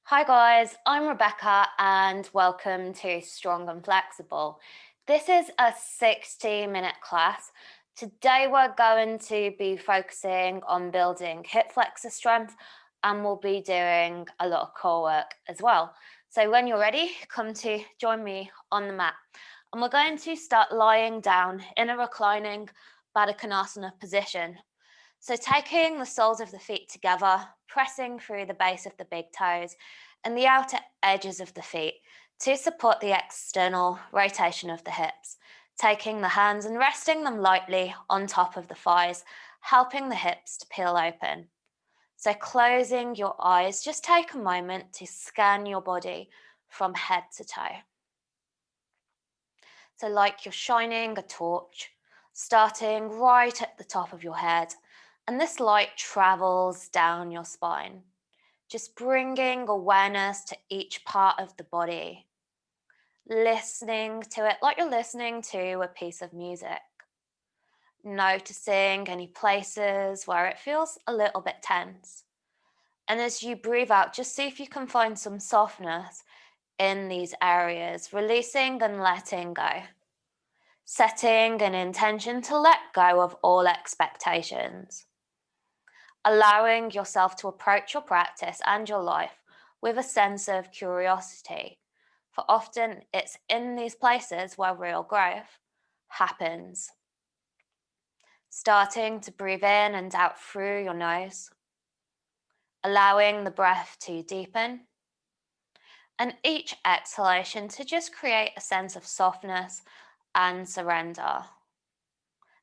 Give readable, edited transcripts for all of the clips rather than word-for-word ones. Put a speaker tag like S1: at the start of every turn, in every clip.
S1: Hi guys, I'm Rebecca and welcome to Strong and Flexible. This is a 60-minute class. Today we're going to be focusing on building hip flexor strength and we'll be doing a lot of core work as well. So when you're ready, come to join me on the mat. And we're going to start lying down in a reclining Baddha Konasana position. So taking the soles of the feet together, pressing through the base of the big toes and the outer edges of the feet to support the external rotation of the hips. Taking the hands and resting them lightly on top of the thighs, helping the hips to peel open. So closing your eyes, just take a moment to scan your body from head to toe. So like you're shining a torch, starting right at the top of your head, and this light travels down your spine, just bringing awareness to each part of the body, listening to it like you're listening to a piece of music, noticing any places where it feels a little bit tense. And as you breathe out, just see if you can find some softness in these areas, releasing and letting go. Setting an intention to let go of all expectations. Allowing yourself to approach your practice and your life with a sense of curiosity, for often it's in these places where real growth happens. Starting to breathe in and out through your nose, allowing the breath to deepen, and each exhalation to just create a sense of softness and surrender,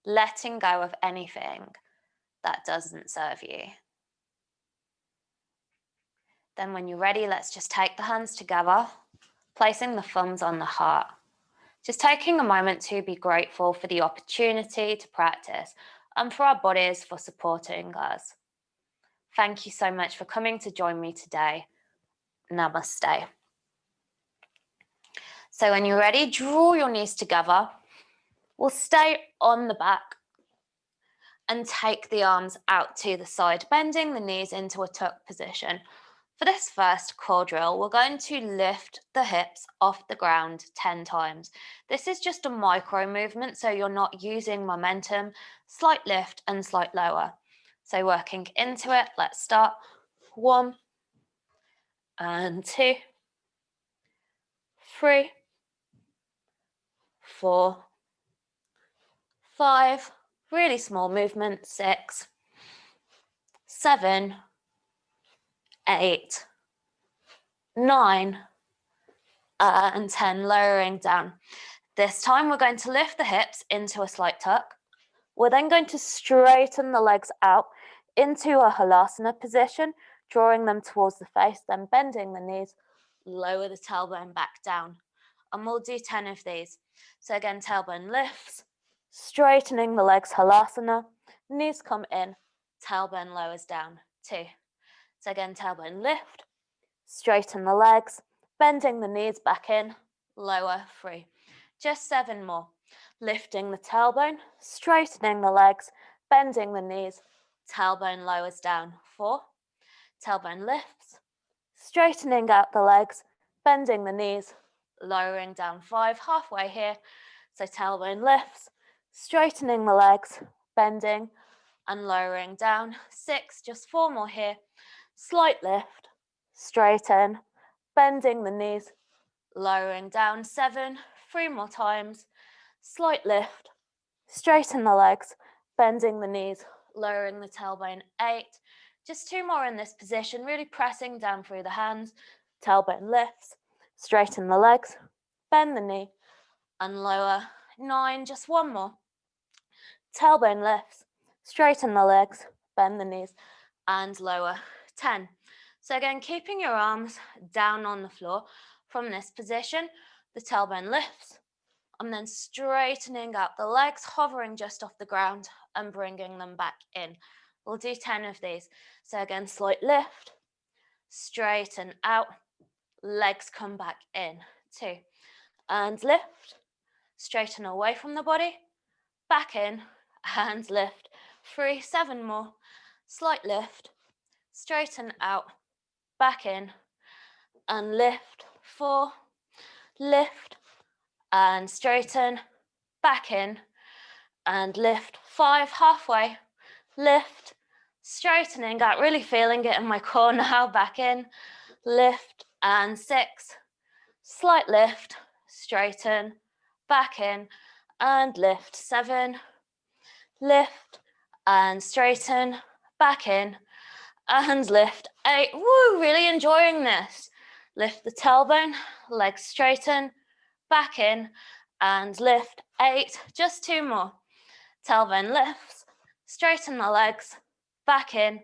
S1: letting go of anything that doesn't serve you. Then when you're ready, let's just take the hands together, placing the thumbs on the heart. Just taking a moment to be grateful for the opportunity to practice and for our bodies for supporting us. Thank you so much for coming to join me today. Namaste. So when you're ready, draw your knees together. We'll stay on the back and take the arms out to the side, bending the knees into a tuck position. For this first core drill, we're going to lift the hips off the ground 10 times. This is just a micro movement, so you're not using momentum, slight lift and slight lower. So working into it, let's start. 1 and 2, 3, 4, 5, really small movement, 6, 7, 8, 9, and 10, lowering down. This time we're going to lift the hips into a slight tuck. We're then going to straighten the legs out into a halasana position, drawing them towards the face, then bending the knees, lower the tailbone back down. And we'll do 10 of these. So again, tailbone lifts, straightening the legs, halasana, knees come in, tailbone lowers down, 2. So again, tailbone lift, straighten the legs, bending the knees back in, lower, 3. Just 7 more. Lifting the tailbone, straightening the legs, bending the knees, tailbone lowers down, 4. Tailbone lifts, straightening out the legs, bending the knees, lowering down, 5, halfway here. So tailbone lifts, straightening the legs, bending and lowering down, 6, just 4 more here. Slight lift, straighten, bending the knees, lowering down, 7, 3 more times. Slight lift, straighten the legs, bending the knees, lowering the tailbone, 8. Just 2 more in this position, really pressing down through the hands. Tailbone lifts, straighten the legs, bend the knee, and lower, 9. Just 1 more. Tailbone lifts, straighten the legs, bend the knees, and lower, 10. So again, keeping your arms down on the floor from this position, the tailbone lifts, and then straightening out the legs, hovering just off the ground and bringing them back in. We'll do 10 of these. So again, slight lift, straighten out, legs come back in, 2. And lift, straighten away from the body, back in, and lift, 3, 7 more. Slight lift, straighten out, back in, and lift, 4, lift and straighten, back in and lift, 5, halfway, lift, straightening out, really feeling it in my core now, back in, lift and 6, slight lift, straighten, back in and lift, 7, lift and straighten, back in and lift, 8, woo, really enjoying this. Lift the tailbone, legs straighten, back in and lift, 8, just 2 more. Tailbone lifts, straighten the legs, back in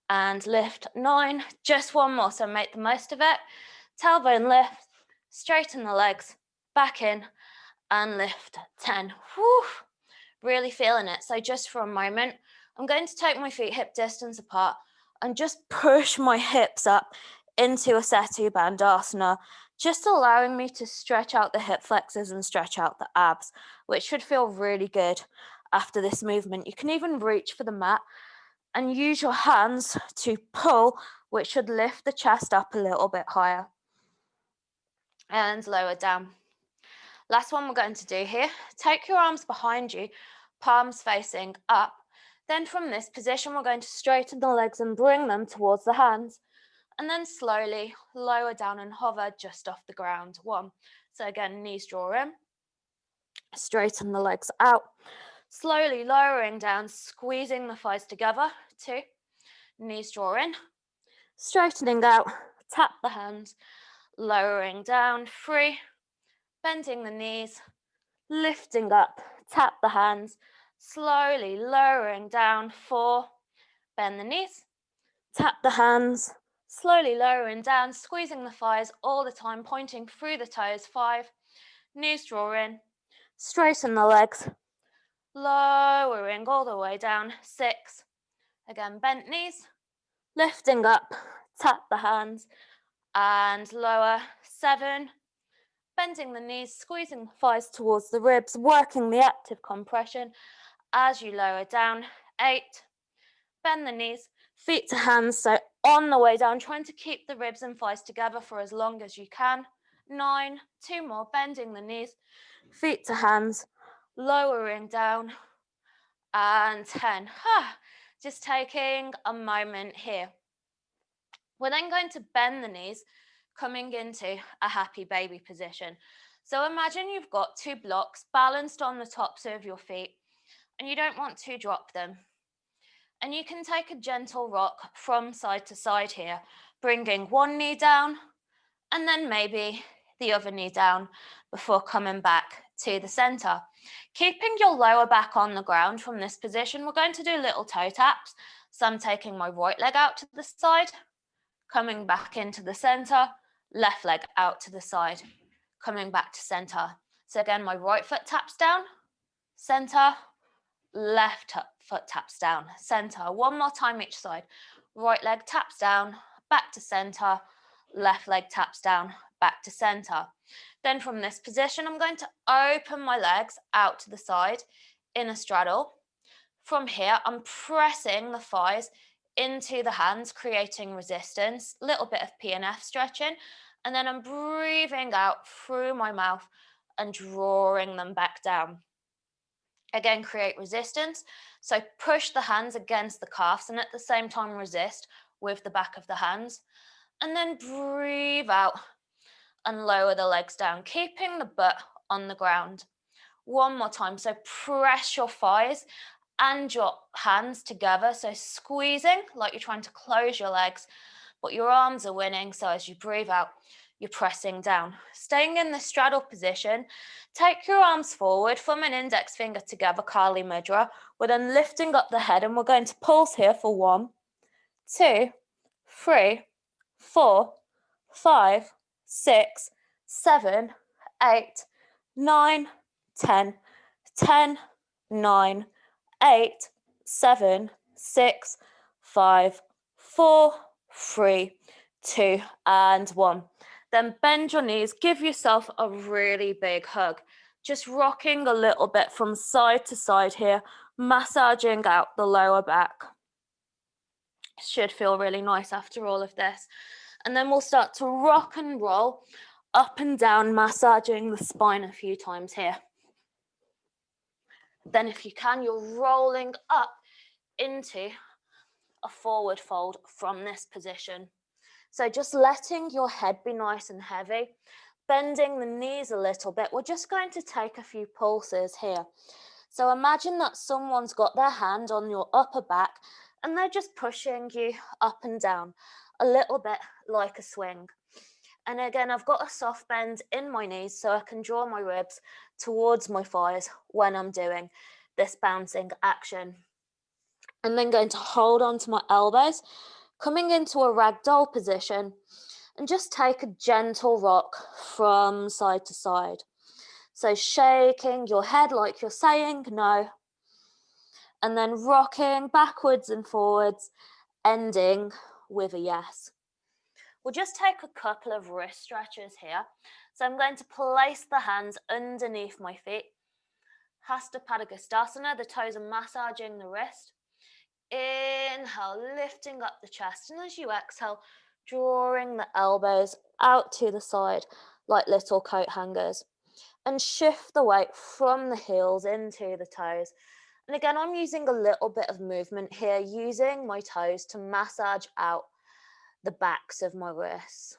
S1: and lift, 9, just 1 more, so make the most of it. Tailbone lift, straighten the legs, back in and lift, 10. Whew, really feeling it. So just for a moment, I'm going to take my feet hip distance apart and just push my hips up into a Setu Bandhasana, just allowing me to stretch out the hip flexors and stretch out the abs, which should feel really good after this movement. You can even reach for the mat and use your hands to pull, which should lift the chest up a little bit higher and lower down. Last one we're going to do here, take your arms behind you, palms facing up. Then from this position, we're going to straighten the legs and bring them towards the hands. And then slowly lower down and hover just off the ground. 1. So again, knees draw in, straighten the legs out. Slowly lowering down, squeezing the thighs together. 2. Knees draw in, straightening out, tap the hands, lowering down. 3. Bending the knees, lifting up, tap the hands, slowly lowering down. 4, bend the knees, tap the hands, slowly lowering down, squeezing the thighs all the time, pointing through the toes. 5, knees draw in, straighten the legs, lowering all the way down. 6, again, bent knees, lifting up, tap the hands, and lower. 7, bending the knees, squeezing the thighs towards the ribs, working the active compression as you lower down. 8, bend the knees, feet to hands, so on the way down, trying to keep the ribs and thighs together for as long as you can. 9, 2 more, bending the knees, feet to hands, lowering down, and 10. Just taking a moment here. We're then going to bend the knees, coming into a happy baby position. So imagine you've got 2 blocks balanced on the tops of your feet, and you don't want to drop them. And you can take a gentle rock from side to side here, bringing one knee down and then maybe the other knee down before coming back to the center. Keeping your lower back on the ground from this position, we're going to do little toe taps. So I'm taking my right leg out to the side, coming back into the center, left leg out to the side, coming back to center. So again, my right foot taps down, center, left foot taps down, center. One more time each side. Right leg taps down, back to center, left leg taps down, back to center. Then from this position, I'm going to open my legs out to the side in a straddle. From here, I'm pressing the thighs into the hands, creating resistance, little bit of PNF stretching, and then I'm breathing out through my mouth and drawing them back down. Again, create resistance. So push the hands against the calves and at the same time resist with the back of the hands. And then breathe out and lower the legs down, keeping the butt on the ground. One more time. So press your thighs and your hands together. So squeezing like you're trying to close your legs, but your arms are winning. So as you breathe out, you're pressing down. Staying in the straddle position, take your arms forward, thumb and index finger together, Kali Mudra. We're then lifting up the head and we're going to pulse here for 1, 2, 3, 4, 5, 6, 7, 8, 9, 10, 10, 9, 8, 7, 6, 5, 4, 3, 2, and 1. Then bend your knees, give yourself a really big hug. Just rocking a little bit from side to side here, massaging out the lower back. Should feel really nice after all of this. And then we'll start to rock and roll up and down, massaging the spine a few times here. Then if you can, you're rolling up into a forward fold from this position. So just letting your head be nice and heavy, bending the knees a little bit. We're just going to take a few pulses here. So imagine that someone's got their hand on your upper back and they're just pushing you up and down, a little bit like a swing. And again, I've got a soft bend in my knees so I can draw my ribs towards my thighs when I'm doing this bouncing action. I'm then going to hold on to my elbows, coming into a ragdoll position, and just take a gentle rock from side to side. So shaking your head like you're saying no, and then rocking backwards and forwards, ending with a yes. We'll just take a couple of wrist stretches here. So I'm going to place the hands underneath my feet. Hasta Padagustasana, the toes are massaging the wrist. Inhale, lifting up the chest, and as you exhale, drawing the elbows out to the side like little coat hangers. And shift the weight from the heels into the toes. And again, I'm using a little bit of movement here, using my toes to massage out the backs of my wrists.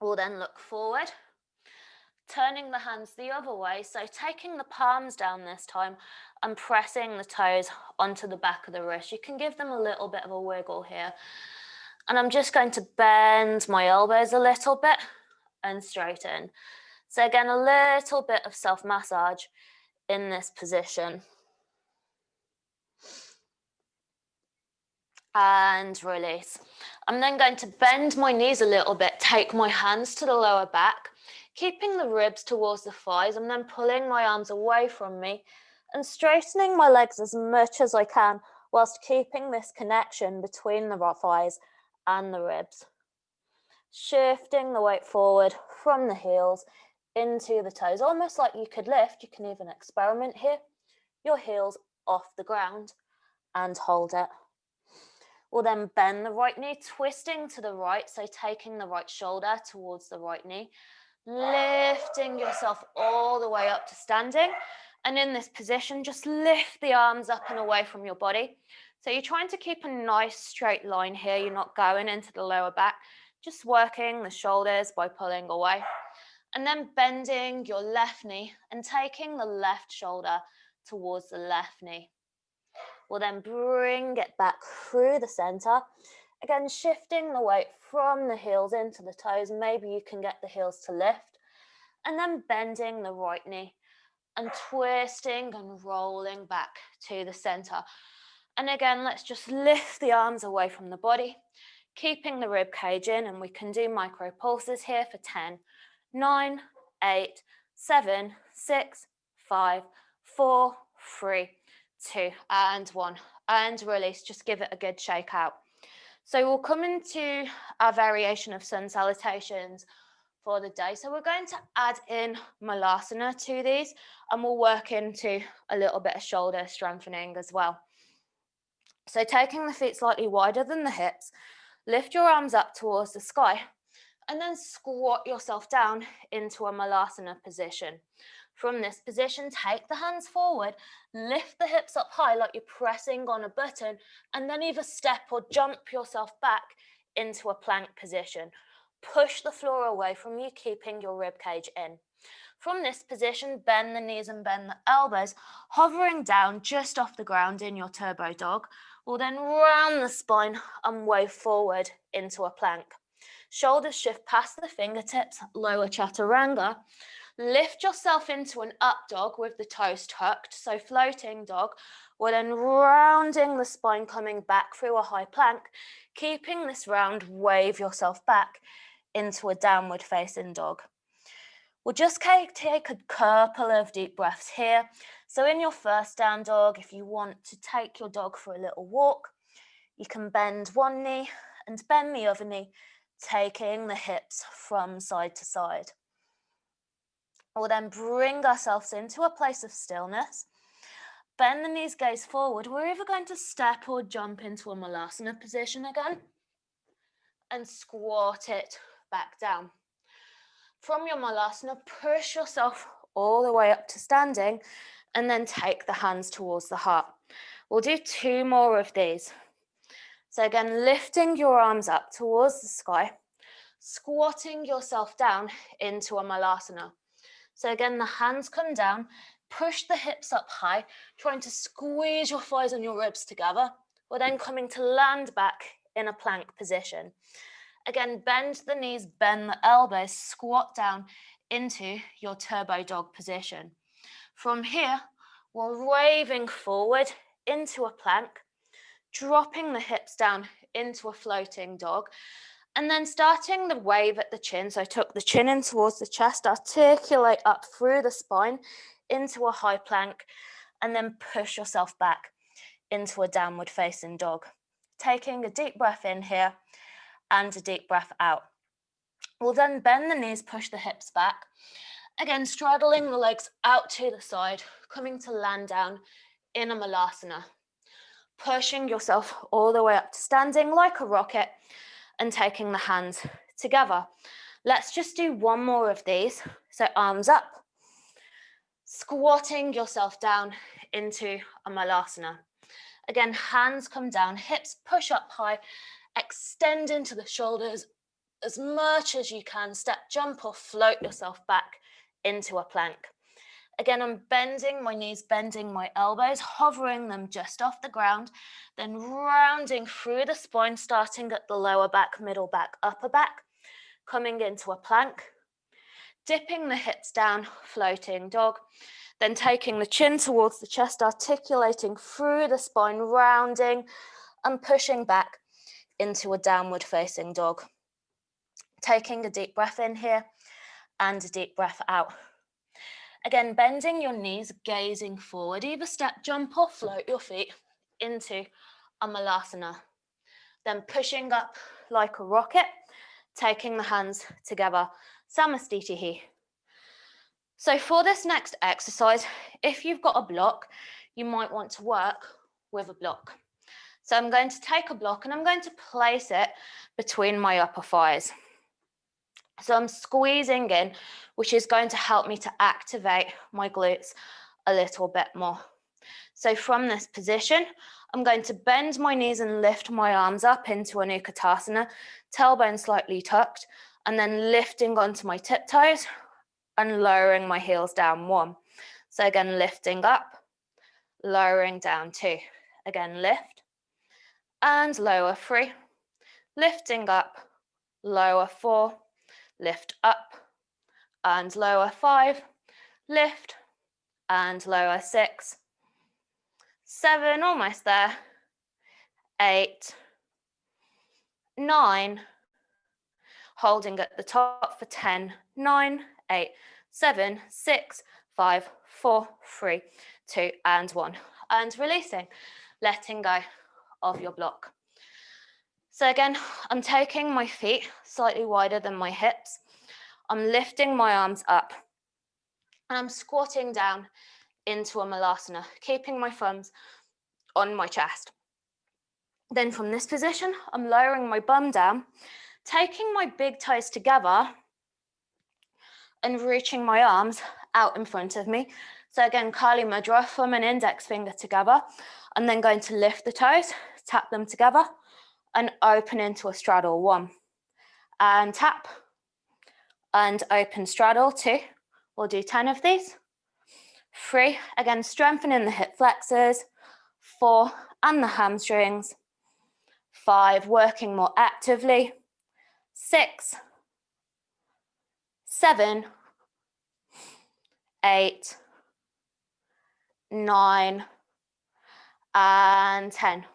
S1: We'll then look forward, turning the hands the other way. So taking the palms down this time and pressing the toes onto the back of the wrist. You can give them a little bit of a wiggle here. And I'm just going to bend my elbows a little bit and straighten. So again, a little bit of self-massage in this position. And release. I'm then going to bend my knees a little bit, take my hands to the lower back, keeping the ribs towards the thighs. I'm then pulling my arms away from me and straightening my legs as much as I can whilst keeping this connection between the thighs and the ribs. Shifting the weight forward from the heels into the toes, almost like you could lift. You can even experiment here. Your heels off the ground and hold it. We'll then bend the right knee, twisting to the right, so taking the right shoulder towards the right knee, lifting yourself all the way up to standing. And in this position, just lift the arms up and away from your body. So you're trying to keep a nice straight line here. You're not going into the lower back, just working the shoulders by pulling away. And then bending your left knee and taking the left shoulder towards the left knee. We'll then bring it back through the center. Again, shifting the weight from the heels into the toes. Maybe you can get the heels to lift. And then bending the right knee and twisting and rolling back to the center. And again, let's just lift the arms away from the body, keeping the rib cage in, and we can do micro pulses here for 10, 9, 8, 7, 6, 5, 4, 3, 2, and 1, and release. Just give it a good shake out. So we'll come into our variation of sun salutations for the day. So we're going to add in malasana to these, and we'll work into a little bit of shoulder strengthening as well. So taking the feet slightly wider than the hips, lift your arms up towards the sky, and then squat yourself down into a malasana position. From this position, take the hands forward, lift the hips up high like you're pressing on a button, and then either step or jump yourself back into a plank position. Push the floor away from you, keeping your rib cage in. From this position, bend the knees and bend the elbows, hovering down just off the ground in your turbo dog. We'll then round the spine and wave forward into a plank. Shoulders shift past the fingertips, lower chaturanga. Lift yourself into an up dog with the toes tucked, so floating dog. We're then rounding the spine, coming back through a high plank. Keeping this round, wave yourself back into a downward facing dog. We'll just take a couple of deep breaths here. So in your first down dog, if you want to take your dog for a little walk, you can bend one knee and bend the other knee, taking the hips from side to side. We'll then bring ourselves into a place of stillness. Bend the knees, gaze forward. We're either going to step or jump into a malasana position again and squat it back down. From your malasana, push yourself all the way up to standing and then take the hands towards the heart. We'll do 2 more of these. So again, lifting your arms up towards the sky, squatting yourself down into a malasana. So again, the hands come down, push the hips up high, trying to squeeze your thighs and your ribs together. We're then coming to land back in a plank position. Again, bend the knees, bend the elbows, squat down into your turbo dog position. From here, we're waving forward into a plank, dropping the hips down into a floating dog, and then starting the wave at the chin. So tuck the chin in towards the chest, articulate up through the spine into a high plank, and then push yourself back into a downward facing dog. Taking a deep breath in here and a deep breath out. We'll then bend the knees, push the hips back. Again, straddling the legs out to the side, coming to land down in a malasana. Pushing yourself all the way up to standing like a rocket and taking the hands together. Let's just do 1 more of these. So arms up, squatting yourself down into a malasana. Again, hands come down, hips push up high, extend into the shoulders as much as you can. Step, jump or float yourself back into a plank. Again, I'm bending my knees, bending my elbows, hovering them just off the ground, then rounding through the spine, starting at the lower back, middle back, upper back, coming into a plank, dipping the hips down, floating dog, then taking the chin towards the chest, articulating through the spine, rounding and pushing back into a downward facing dog. Taking a deep breath in here and a deep breath out. Again, bending your knees, gazing forward, either step, jump or float your feet into a malasana. Then pushing up like a rocket, taking the hands together, samastitihi. So for this next exercise, if you've got a block, you might want to work with a block. So I'm going to take a block and I'm going to place it between my upper thighs. So I'm squeezing in, which is going to help me to activate my glutes a little bit more. So from this position, I'm going to bend my knees and lift my arms up into an Utkatasana, tailbone slightly tucked, and then lifting onto my tiptoes and lowering my heels down 1. So again, lifting up, lowering down 2. Again, lift and lower 3, lifting up, lower 4, lift up and lower 5, lift and lower 6, 7, almost there, 8, 9, holding at the top for 10, 9, 8, 7, 6, 5, 4, 3, 2, and 1. And releasing, letting go of your block. So again, I'm taking my feet slightly wider than my hips. I'm lifting my arms up and I'm squatting down into a malasana, keeping my thumbs on my chest. Then from this position, I'm lowering my bum down, taking my big toes together and reaching my arms out in front of me. So again, Kali Mudra, thumb and index finger together, and then going to lift the toes, tap them together, and open into a straddle 1. And tap, and open straddle 2. We'll do 10 of these. 3, again, strengthening the hip flexors. 4, and the hamstrings. 5, working more actively. 6, 7, 8, 9, and 10.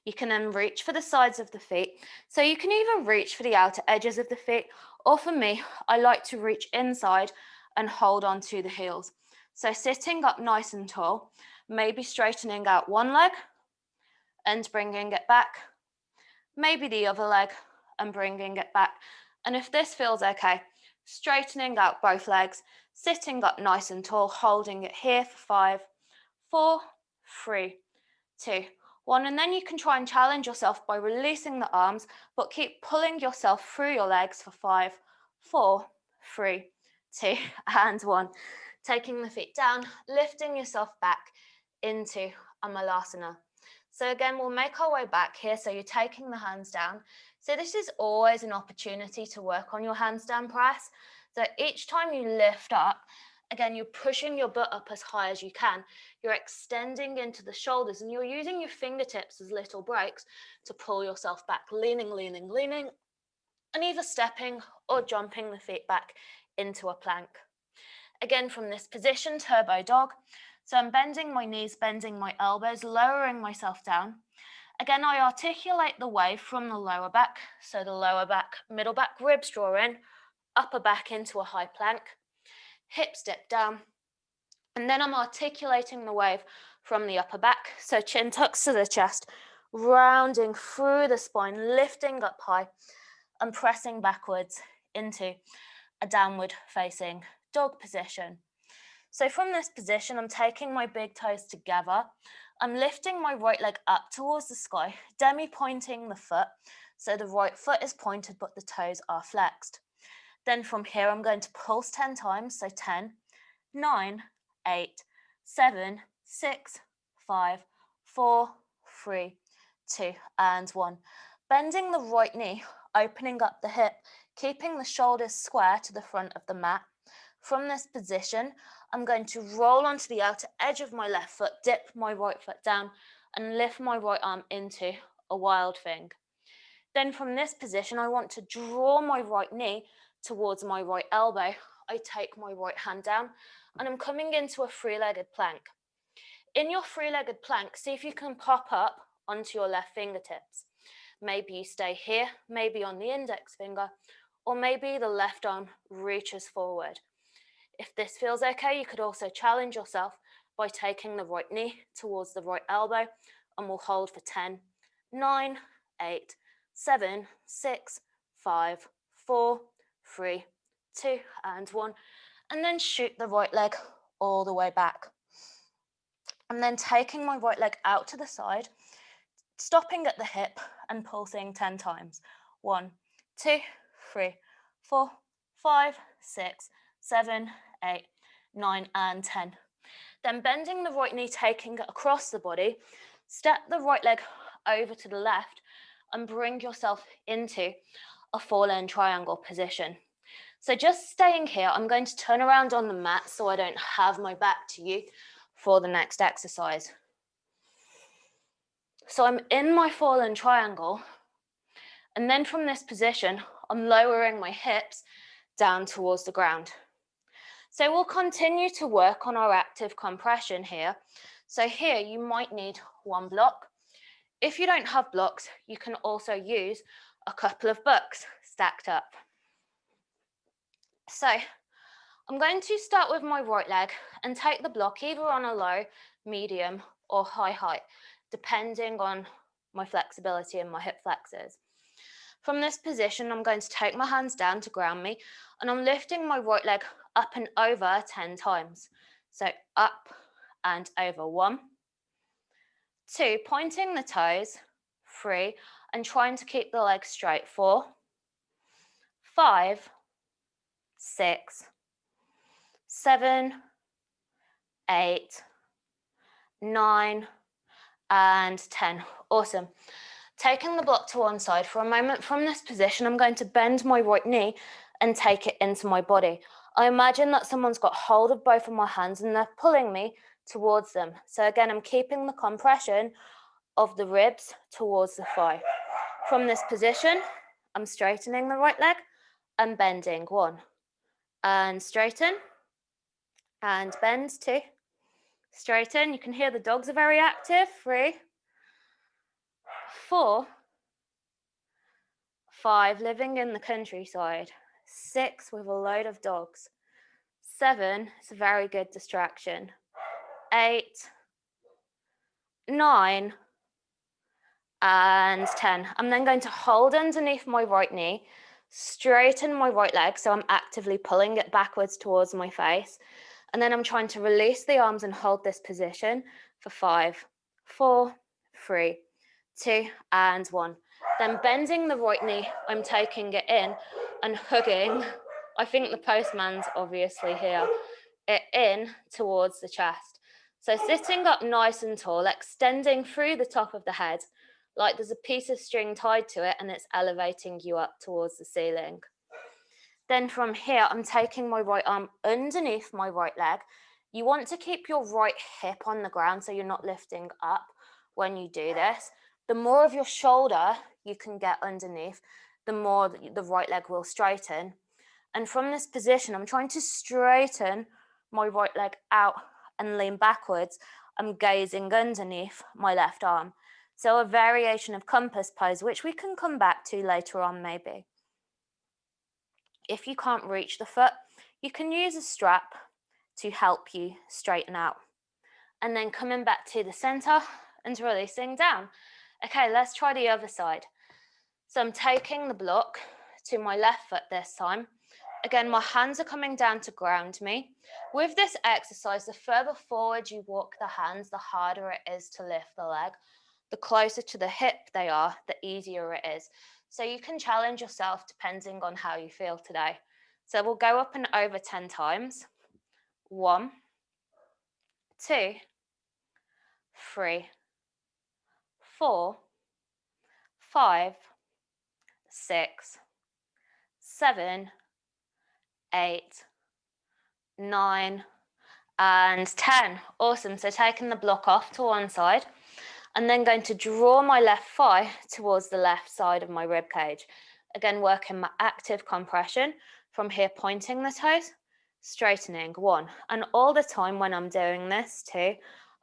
S1: You can then reach for the sides of the feet. So you can even reach for the outer edges of the feet, or for me, I like to reach inside and hold on to the heels. So sitting up nice and tall, maybe straightening out one leg and bringing it back, maybe the other leg and bringing it back. And if this feels okay, straightening out both legs, sitting up nice and tall, holding it here for 5, 4, 3, 2, 1. And then you can try and challenge yourself by releasing the arms, but keep pulling yourself through your legs for 5, 4, 3, 2, and 1. Taking the feet down, lifting yourself back into a malasana. So again, we'll make our way back here. So you're taking the hands down. So this is always an opportunity to work on your handstand press. So each time you lift up, again, you're pushing your butt up as high as you can. You're extending into the shoulders and you're using your fingertips as little brakes to pull yourself back, leaning, leaning, leaning, and either stepping or jumping the feet back into a plank. Again, from this position, turbo dog. So I'm bending my knees, bending my elbows, lowering myself down. Again, I articulate the way from the lower back. So the lower back, middle back, ribs draw in, upper back into a high plank, hip step down. And then I'm articulating the wave from the upper back. So chin tucks to the chest, rounding through the spine, lifting up high and pressing backwards into a downward facing dog position. So from this position, I'm taking my big toes together. I'm lifting my right leg up towards the sky, demi-pointing the foot. So the right foot is pointed, but the toes are flexed. Then from here, I'm going to pulse 10 times. So 10, 9, 8, 7, 6, 5, 4, 3, 2, and 1. Bending the right knee, opening up the hip, keeping the shoulders square to the front of the mat. From this position, I'm going to roll onto the outer edge of my left foot, dip my right foot down, and lift my right arm into a wild thing. Then from this position, I want to draw my right knee towards my right elbow. I take my right hand down, and I'm coming into a three-legged plank. In your three-legged plank, see if you can pop up onto your left fingertips. Maybe you stay here, maybe on the index finger, or maybe the left arm reaches forward. If this feels okay, you could also challenge yourself by taking the right knee towards the right elbow, and we'll hold for 10, 9, 8, 7, 6, 5, 4, 3, 2, and 1. And then shoot the right leg all the way back. I'm then taking my right leg out to the side, stopping at the hip and pulsing 10 times. 1, 2, 3, 4, 5, 6, 7, 8, 9, and 10. Then bending the right knee, taking it across the body, step the right leg over to the left and bring yourself into a fallen triangle position. So just staying here, I'm going to turn around on the mat so I don't have my back to you for the next exercise. So I'm in my fallen triangle, and then from this position, I'm lowering my hips down towards the ground. So we'll continue to work on our active compression here. So here you might need one block. If you don't have blocks, you can also use a couple of books stacked up. So I'm going to start with my right leg and take the block either on a low, medium, or high height, depending on my flexibility and my hip flexors. From this position, I'm going to take my hands down to ground me, and I'm lifting my right leg up and over 10 times. So up and over. 1, 2, pointing the toes. 3, and trying to keep the legs straight. 4, 5, 6, 7, 8, 9, and 10. Awesome. Taking the block to one side for a moment. From this position, I'm going to bend my right knee and take it into my body. I imagine that someone's got hold of both of my hands and they're pulling me towards them. So again, I'm keeping the compression of the ribs towards the thigh. From this position, I'm straightening the right leg and bending. 1, and straighten, and bend. 2, straighten. You can hear the dogs are very active. 3, 4, 5, living in the countryside. 6, with a load of dogs. 7, it's a very good distraction. 8, 9, and 10. I'm then going to hold underneath my right knee, straighten my right leg, so I'm actively pulling it backwards towards my face. And then I'm trying to release the arms and hold this position for 5, 4, 3, 2, and 1. Then bending the right knee, I'm taking it in and hugging, I think the postman's obviously here, it in towards the chest. So sitting up nice and tall, extending through the top of the head, like there's a piece of string tied to it and it's elevating you up towards the ceiling. Then from here, I'm taking my right arm underneath my right leg. You want to keep your right hip on the ground so you're not lifting up when you do this. The more of your shoulder you can get underneath, the more the right leg will straighten. And from this position, I'm trying to straighten my right leg out and lean backwards. I'm gazing underneath my left arm. So a variation of compass pose, which we can come back to later on maybe. If you can't reach the foot, you can use a strap to help you straighten out. And then coming back to the center and releasing down. Okay, let's try the other side. So I'm taking the block to my left foot this time. Again, my hands are coming down to ground me. With this exercise, the further forward you walk the hands, the harder it is to lift the leg. The closer to the hip they are, the easier it is. So you can challenge yourself depending on how you feel today. So we'll go up and over 10 times. 1, 2, 3, 4, 5, 6, 7, 8, 9, and 10. Awesome. So taking the block off to one side and then going to draw my left thigh towards the left side of my rib cage. Again, working my active compression from here, pointing the toes, straightening. 1. And all the time when I'm doing this 2,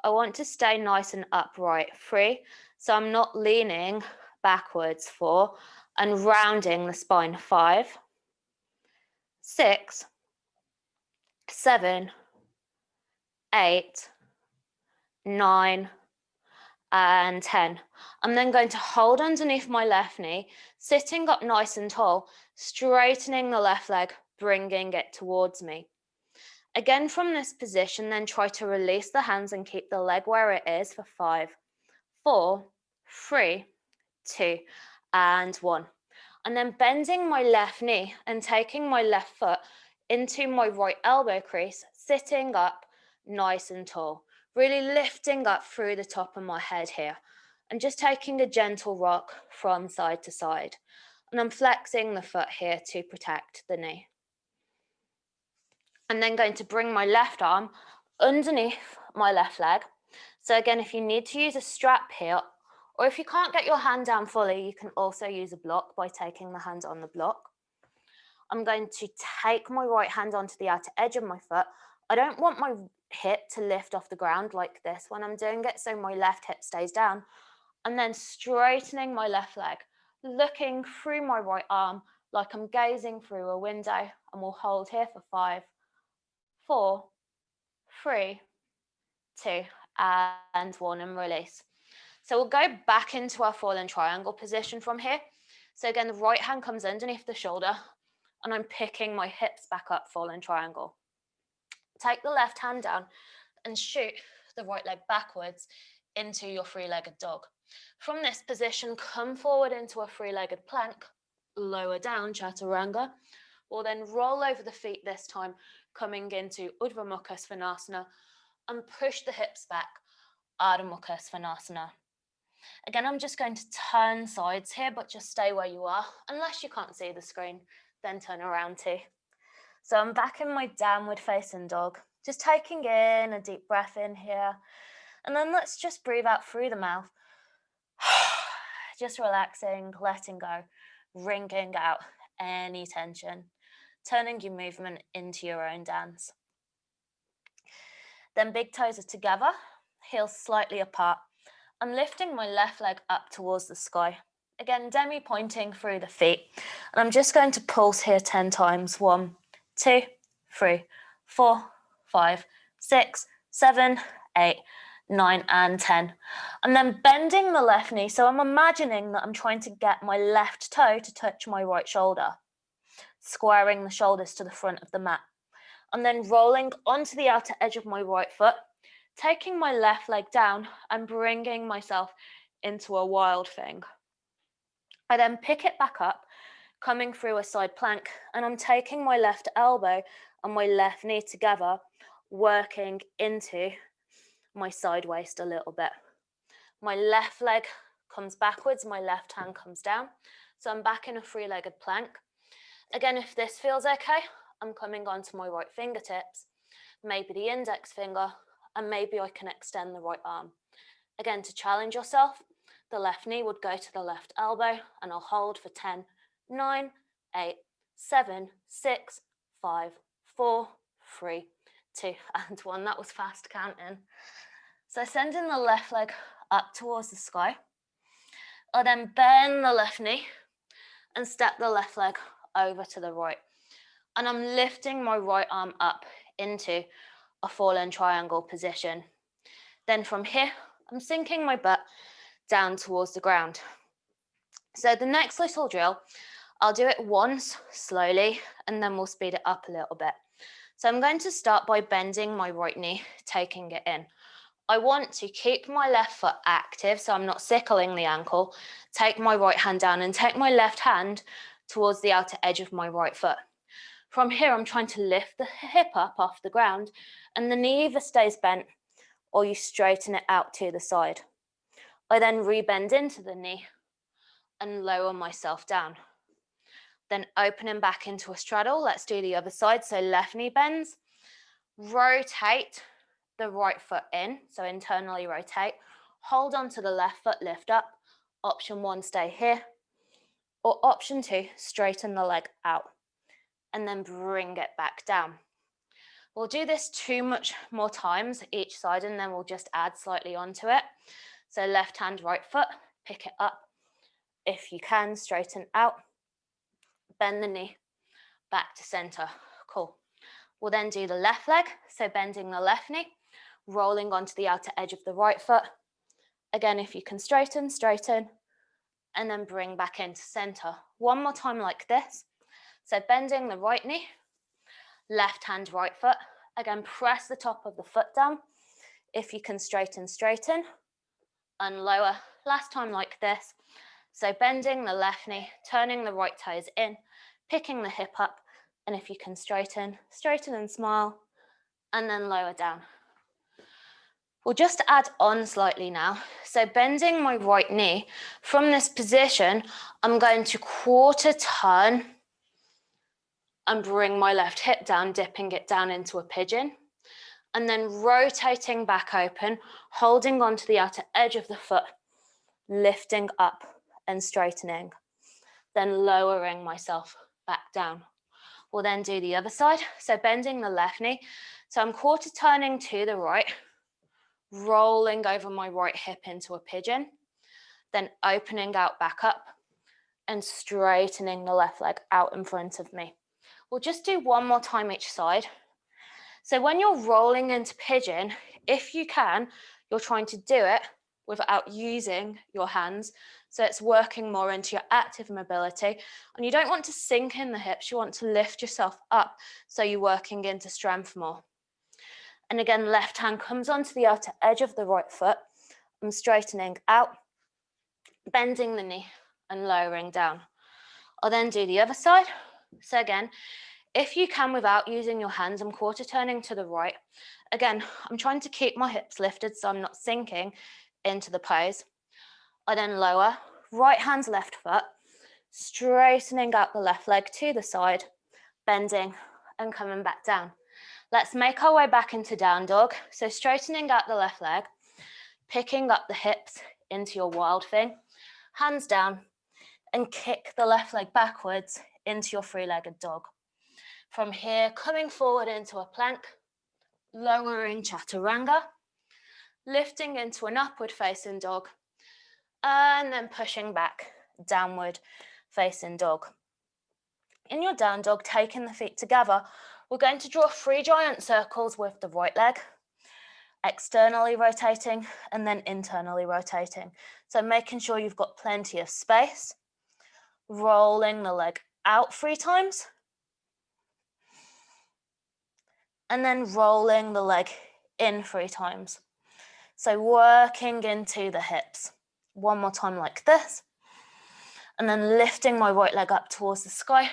S1: I want to stay nice and upright. 3, so I'm not leaning backwards. 4, and rounding the spine. 5, 6, 7, 8, 9, and 10. I'm then going to hold underneath my left knee, sitting up nice and tall, straightening the left leg, bringing it towards me. Again, from this position, then try to release the hands and keep the leg where it is for 5, 4, 3, 2, and 1. And then bending my left knee and taking my left foot into my right elbow crease, sitting up nice and tall. Really lifting up through the top of my head here and just taking a gentle rock from side to side. And I'm flexing the foot here to protect the knee. And then going to bring my left arm underneath my left leg. So again, if you need to use a strap here, or if you can't get your hand down fully, you can also use a block by taking the hand on the block. I'm going to take my right hand onto the outer edge of my foot. I don't want my hip to lift off the ground like this when I'm doing it, so my left hip stays down. And then straightening my left leg, looking through my right arm like I'm gazing through a window, and we'll hold here for 5, 4, 3, 2, and 1, and release. So we'll go back into our fallen triangle position from here. So again, the right hand comes underneath the shoulder, and I'm picking my hips back up, fallen triangle. Take the left hand down and shoot the right leg backwards into your three-legged dog. From this position, come forward into a three-legged plank, lower down, chaturanga. We'll then roll over the feet this time, coming into Urdhva Mukha Svanasana, and push the hips back, Adho Mukha Svanasana. Again, I'm just going to turn sides here, but just stay where you are. Unless you can't see the screen, then turn around too. So I'm back in my downward facing dog, just taking in a deep breath in here. And then let's just breathe out through the mouth. Just relaxing, letting go, wringing out any tension, turning your movement into your own dance. Then big toes are together, heels slightly apart. I'm lifting my left leg up towards the sky. Again, demi pointing through the feet. And I'm just going to pulse here 10 times. 1, 2, 3, 4, 5, 6, 7, 8, 9, and 10. And then bending the left knee. So I'm imagining that I'm trying to get my left toe to touch my right shoulder, squaring the shoulders to the front of the mat. And then rolling onto the outer edge of my right foot, taking my left leg down and bringing myself into a wild thing. I then pick it back up, coming through a side plank, and I'm taking my left elbow and my left knee together, working into my side waist a little bit. My left leg comes backwards, my left hand comes down. So I'm back in a three-legged plank. Again, if this feels okay, I'm coming onto my right fingertips, maybe the index finger, and maybe I can extend the right arm. Again, to challenge yourself, the left knee would go to the left elbow, and I'll hold for 10, 9, 8, 7, 6, 5, 4, 3, 2, and 1. That was fast counting. So sending the left leg up towards the sky. I'll then bend the left knee and step the left leg over to the right. And I'm lifting my right arm up into a fallen triangle position. Then from here, I'm sinking my butt down towards the ground. So the next little drill, I'll do it once slowly, and then we'll speed it up a little bit. So I'm going to start by bending my right knee, taking it in. I want to keep my left foot active, so I'm not sickling the ankle. Take my right hand down and take my left hand towards the outer edge of my right foot. From here, I'm trying to lift the hip up off the ground, and the knee either stays bent or you straighten it out to the side. I then rebend into the knee and lower myself down. Then opening back into a straddle. Let's do the other side. So left knee bends, rotate the right foot in, so internally rotate, hold on to the left foot, lift up. Option 1, stay here. Or option 2, straighten the leg out and then bring it back down. We'll do this 2 more times each side, and then we'll just add slightly onto it. So left hand, right foot, pick it up. If you can, straighten out, bend the knee, back to center. Cool. We'll then do the left leg, so bending the left knee, rolling onto the outer edge of the right foot. Again, if you can straighten, straighten, and then bring back into center. One more time like this. So bending the right knee, left hand, right foot. Again, press the top of the foot down. If you can straighten, straighten, and lower. Last time like this. So bending the left knee, turning the right toes in, picking the hip up, and if you can straighten, straighten and smile, and then lower down. We'll just add on slightly now. So bending my right knee, from this position, I'm going to quarter turn and bring my left hip down, dipping it down into a pigeon, and then rotating back open, holding onto the outer edge of the foot, lifting up and straightening, then lowering myself back down. We'll then do the other side. So bending the left knee. So I'm quarter turning to the right, rolling over my right hip into a pigeon, then opening out back up and straightening the left leg out in front of me. We'll just do 1 more time each side. So when you're rolling into pigeon, if you can, you're trying to do it without using your hands. So it's working more into your active mobility. And you don't want to sink in the hips, you want to lift yourself up so you're working into strength more. And again, left hand comes onto the outer edge of the right foot. I'm straightening out, bending the knee and lowering down. I'll then do the other side. So again, if you can without using your hands, I'm quarter turning to the right. Again, I'm trying to keep my hips lifted so I'm not sinking into the pose. I then lower, right hand's left foot, straightening out the left leg to the side, bending and coming back down. Let's make our way back into down dog. So straightening out the left leg, picking up the hips into your wild thing, hands down, and kick the left leg backwards into your three-legged dog. From here, coming forward into a plank, lowering chaturanga, lifting into an upward facing dog, and then pushing back, downward facing dog. In your down dog, taking the feet together, we're going to draw 3 giant circles with the right leg, externally rotating and then internally rotating. So making sure you've got plenty of space, rolling the leg out 3 times, and then rolling the leg in 3 times. So working into the hips. One more time like this. And then lifting my right leg up towards the sky,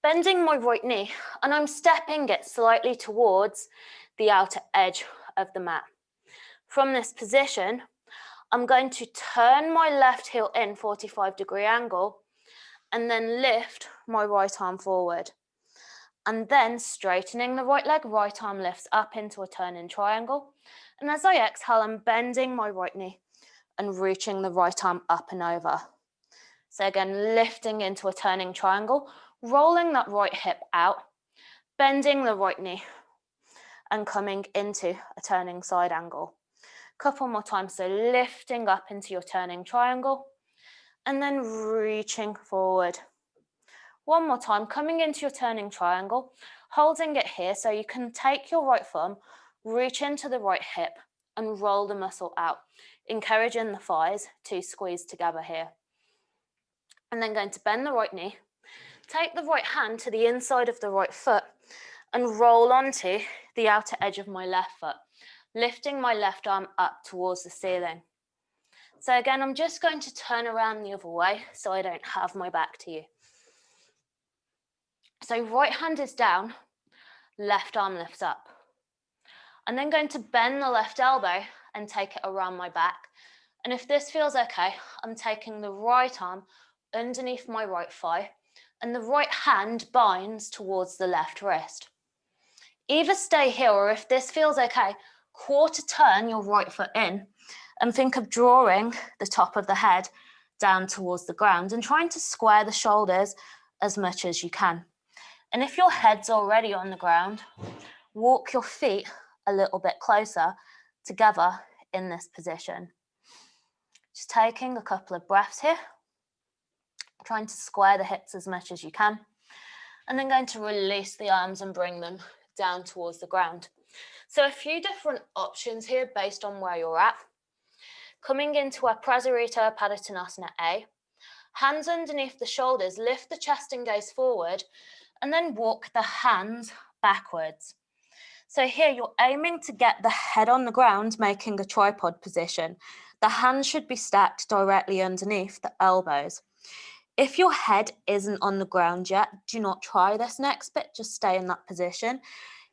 S1: bending my right knee, and I'm stepping it slightly towards the outer edge of the mat. From this position, I'm going to turn my left heel in 45-degree angle and then lift my right arm forward. And then straightening the right leg, right arm lifts up into a turning triangle. And as I exhale, I'm bending my right knee and reaching the right arm up and over. So again, lifting into a turning triangle, rolling that right hip out, bending the right knee and coming into a turning side angle. Couple more times, so lifting up into your turning triangle and then reaching forward. One more time, coming into your turning triangle, holding it here so you can take your right thumb, reach into the right hip and roll the muscle out, encouraging the thighs to squeeze together here. And then going to bend the right knee, take the right hand to the inside of the right foot and roll onto the outer edge of my left foot, lifting my left arm up towards the ceiling. So again, I'm just going to turn around the other way so I don't have my back to you. So right hand is down, left arm lifts up. I'm then going to bend the left elbow and take it around my back. And if this feels okay, I'm taking the right arm underneath my right thigh and the right hand binds towards the left wrist. Either stay here or if this feels okay, quarter turn your right foot in and think of drawing the top of the head down towards the ground and trying to square the shoulders as much as you can. And if your head's already on the ground, walk your feet a little bit closer together in this position. Just taking a couple of breaths here, trying to square the hips as much as you can, and then going to release the arms and bring them down towards the ground. So a few different options here based on where you're at. Coming into a Prasarita Padottanasana A, hands underneath the shoulders, lift the chest and gaze forward, and then walk the hands backwards. So here you're aiming to get the head on the ground, making a tripod position. The hands should be stacked directly underneath the elbows. If your head isn't on the ground yet, do not try this next bit, just stay in that position.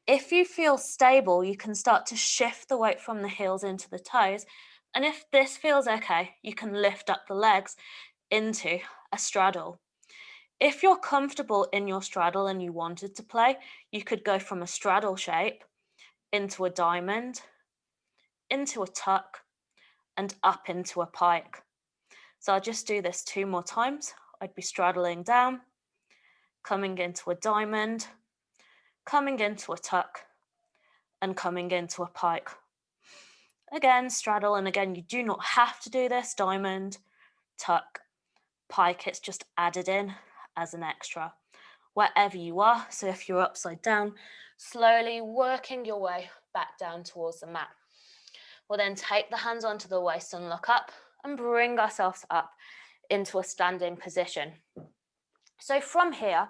S1: If you feel stable, you can start to shift the weight from the heels into the toes. And if this feels okay, you can lift up the legs into a straddle. If you're comfortable in your straddle and you wanted to play, you could go from a straddle shape into a diamond, into a tuck, and up into a pike. So I'll just do this 2 more times. I'd be straddling down, coming into a diamond, coming into a tuck, and coming into a pike. Again, straddle, and again, you do not have to do this, diamond, tuck, pike, it's just added in as an extra, wherever you are. So if you're upside down, slowly working your way back down towards the mat. We'll then take the hands onto the waist and look up and bring ourselves up into a standing position. So from here,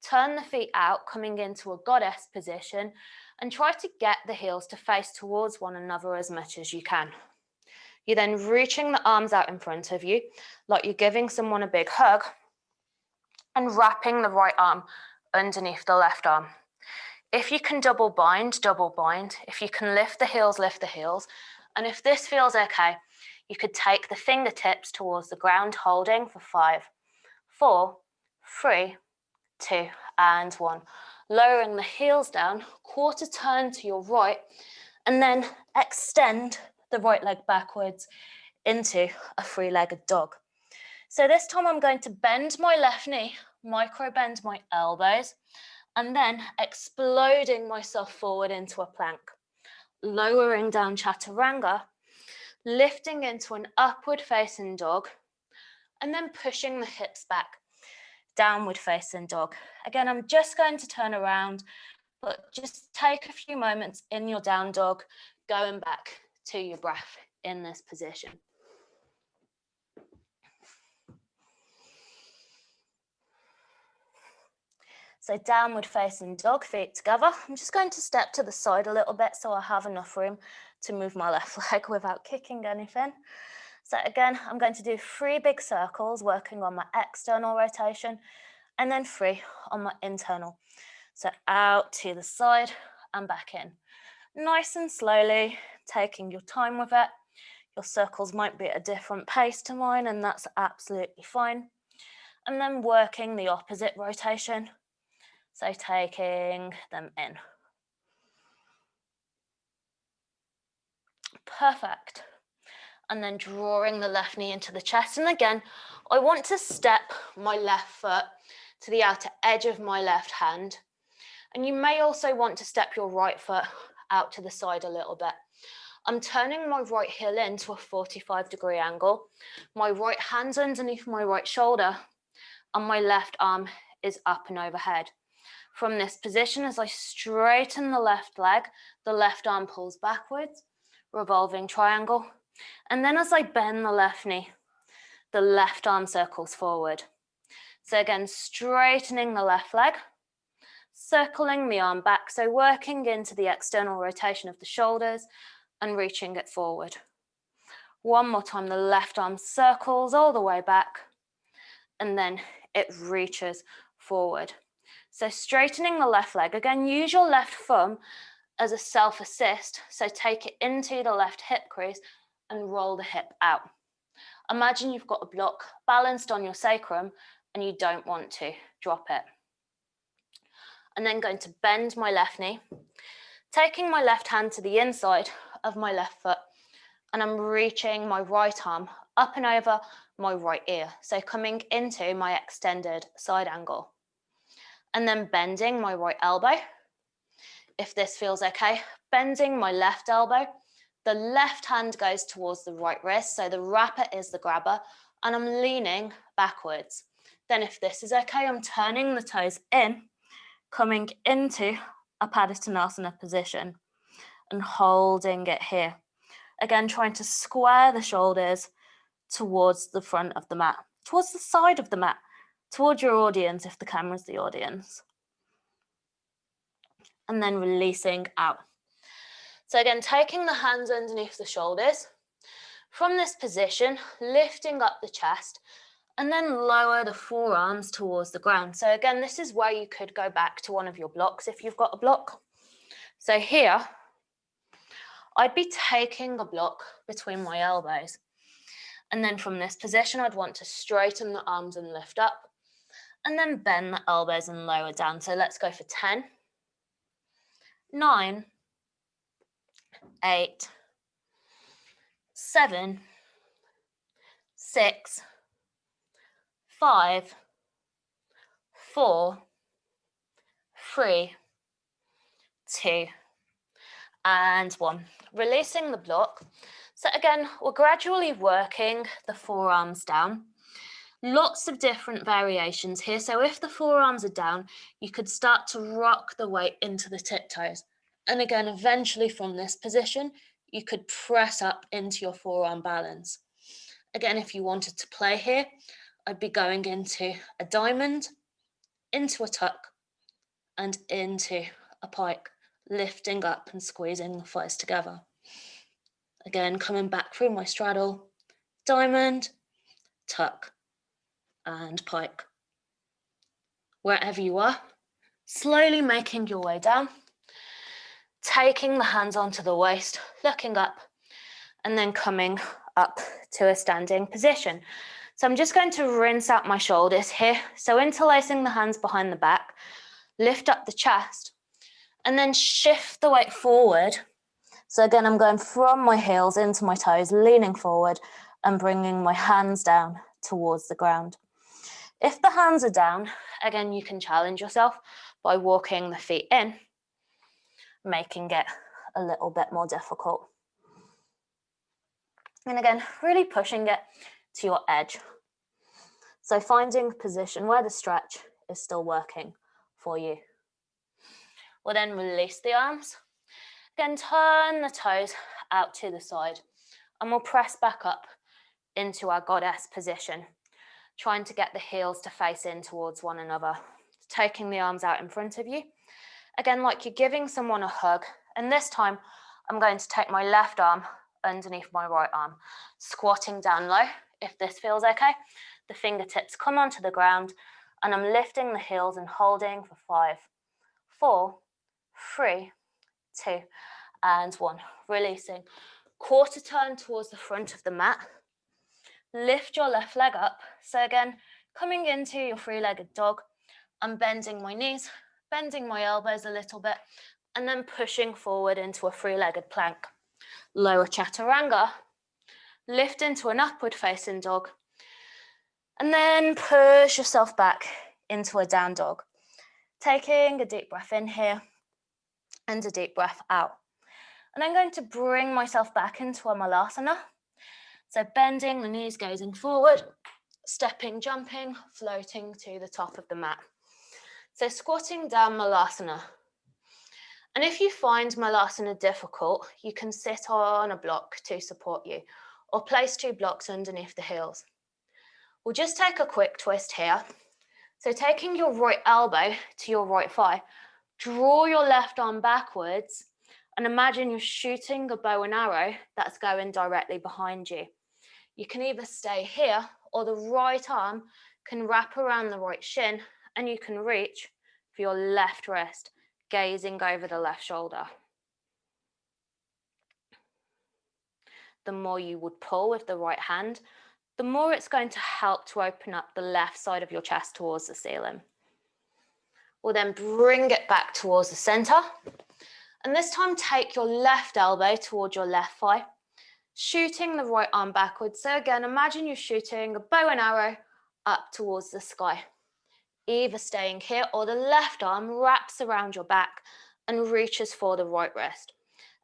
S1: turn the feet out, coming into a goddess position, and try to get the heels to face towards one another as much as you can. You're then reaching the arms out in front of you, like you're giving someone a big hug, and wrapping the right arm underneath the left arm. If you can double bind, double bind. If you can lift the heels, lift the heels. And if this feels okay, you could take the fingertips towards the ground, holding for 5, 4, 3, 2, and 1. Lowering the heels down, quarter turn to your right, and then extend the right leg backwards into a 3-legged dog. So this time I'm going to bend my left knee, micro bend my elbows, and then exploding myself forward into a plank. Lowering down chaturanga, lifting into an upward facing dog, and then pushing the hips back, downward facing dog. Again, I'm just going to turn around, but just take a few moments in your down dog, going back to your breath in this position. So downward facing dog, feet together. I'm just going to step to the side a little bit so I have enough room to move my left leg without kicking anything. So again, I'm going to do 3 big circles, working on my external rotation, and then 3 on my internal. So out to the side and back in. Nice and slowly, taking your time with it. Your circles might be at a different pace to mine, and that's absolutely fine. And then working the opposite rotation. So taking them in. Perfect. And then drawing the left knee into the chest. And again, I want to step my left foot to the outer edge of my left hand. And you may also want to step your right foot out to the side a little bit. I'm turning my right heel into a 45-degree angle. My right hand's underneath my right shoulder and my left arm is up and overhead. From this position, as I straighten the left leg, the left arm pulls backwards, revolving triangle. And then as I bend the left knee, the left arm circles forward. So again, straightening the left leg, circling the arm back, so working into the external rotation of the shoulders and reaching it forward. One more time, the left arm circles all the way back and then it reaches forward. So straightening the left leg, again, use your left thumb as a self-assist, so take it into the left hip crease and roll the hip out. Imagine you've got a block balanced on your sacrum and you don't want to drop it. I'm then going to bend my left knee, taking my left hand to the inside of my left foot, and I'm reaching my right arm up and over my right ear, so coming into my extended side angle. And then bending my right elbow, if this feels okay, bending my left elbow, the left hand goes towards the right wrist, so the wrapper is the grabber, and I'm leaning backwards. Then if this is okay, I'm turning the toes in, coming into a Padastanasana position and holding it here. Again, trying to square the shoulders towards the front of the mat, towards the side of the mat, towards your audience if the camera's the audience. And then releasing out. So again, taking the hands underneath the shoulders. From this position, lifting up the chest and then lower the forearms towards the ground. So again, this is where you could go back to one of your blocks if you've got a block. So here, I'd be taking a block between my elbows. And then from this position, I'd want to straighten the arms and lift up, and then bend the elbows and lower down. So let's go for 10, 9, 8, 7, 6, 5, 4, 3, 2, and 1. Releasing the block. So again, we're gradually working the forearms down. Lots of different variations here. So if the forearms are down, you could start to rock the weight into the tiptoes. And again, eventually from this position, you could press up into your forearm balance. Again, if you wanted to play here, I'd be going into a diamond, into a tuck, and into a pike, lifting up and squeezing the thighs together. Again, coming back through my straddle, diamond, tuck, and pike. Wherever you are, slowly making your way down, taking the hands onto the waist, looking up, and then coming up to a standing position. So I'm just going to rinse out my shoulders here. So interlacing the hands behind the back, lift up the chest, and then shift the weight forward. So again, I'm going from my heels into my toes, leaning forward and bringing my hands down towards the ground. If the hands are down, again, you can challenge yourself by walking the feet in, making it a little bit more difficult. And again, really pushing it to your edge. So finding a position where the stretch is still working for you. We'll then release the arms. Again, turn the toes out to the side and we'll press back up into our goddess position, trying to get the heels to face in towards one another, taking the arms out in front of you. Again, like you're giving someone a hug, and this time I'm going to take my left arm underneath my right arm, squatting down low, if this feels okay. The fingertips come onto the ground, and I'm lifting the heels and holding for 5, 4, 3, 2, and 1. Releasing. Quarter turn towards the front of the mat. Lift your left leg up. So again, coming into your three-legged dog, I'm bending my knees, bending my elbows a little bit, and then pushing forward into a three-legged plank. Lower chaturanga, lift into an upward facing dog, and then push yourself back into a down dog. Taking a deep breath in here and a deep breath out. And I'm going to bring myself back into a malasana. So bending the knees, gazing forward, stepping, jumping, floating to the top of the mat. So squatting down malasana. And if you find malasana difficult, you can sit on a block to support you, or place 2 blocks underneath the heels. We'll just take a quick twist here. So taking your right elbow to your right thigh, draw your left arm backwards, and imagine you're shooting a bow and arrow that's going directly behind you. You can either stay here, or the right arm can wrap around the right shin, and you can reach for your left wrist, gazing over the left shoulder. The more you would pull with the right hand, the more it's going to help to open up the left side of your chest towards the ceiling. We'll then bring it back towards the center. And this time, take your left elbow towards your left thigh, shooting the right arm backwards. So again, imagine you're shooting a bow and arrow up towards the sky. Either staying here, or the left arm wraps around your back and reaches for the right wrist.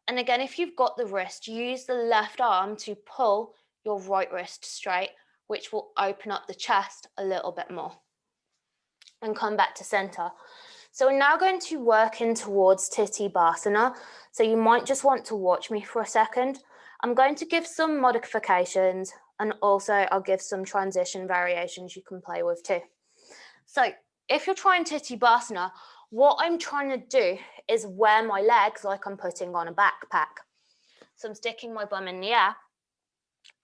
S1: And again, if you've got the wrist, use the left arm to pull your right wrist straight, which will open up the chest a little bit more. And come back to center. So we're now going to work in towards Titibhasana. So you might just want to watch me for a second. I'm going to give some modifications, and also I'll give some transition variations you can play with too. So if you're trying Titibhasana, what I'm trying to do is wear my legs like I'm putting on a backpack. So I'm sticking my bum in the air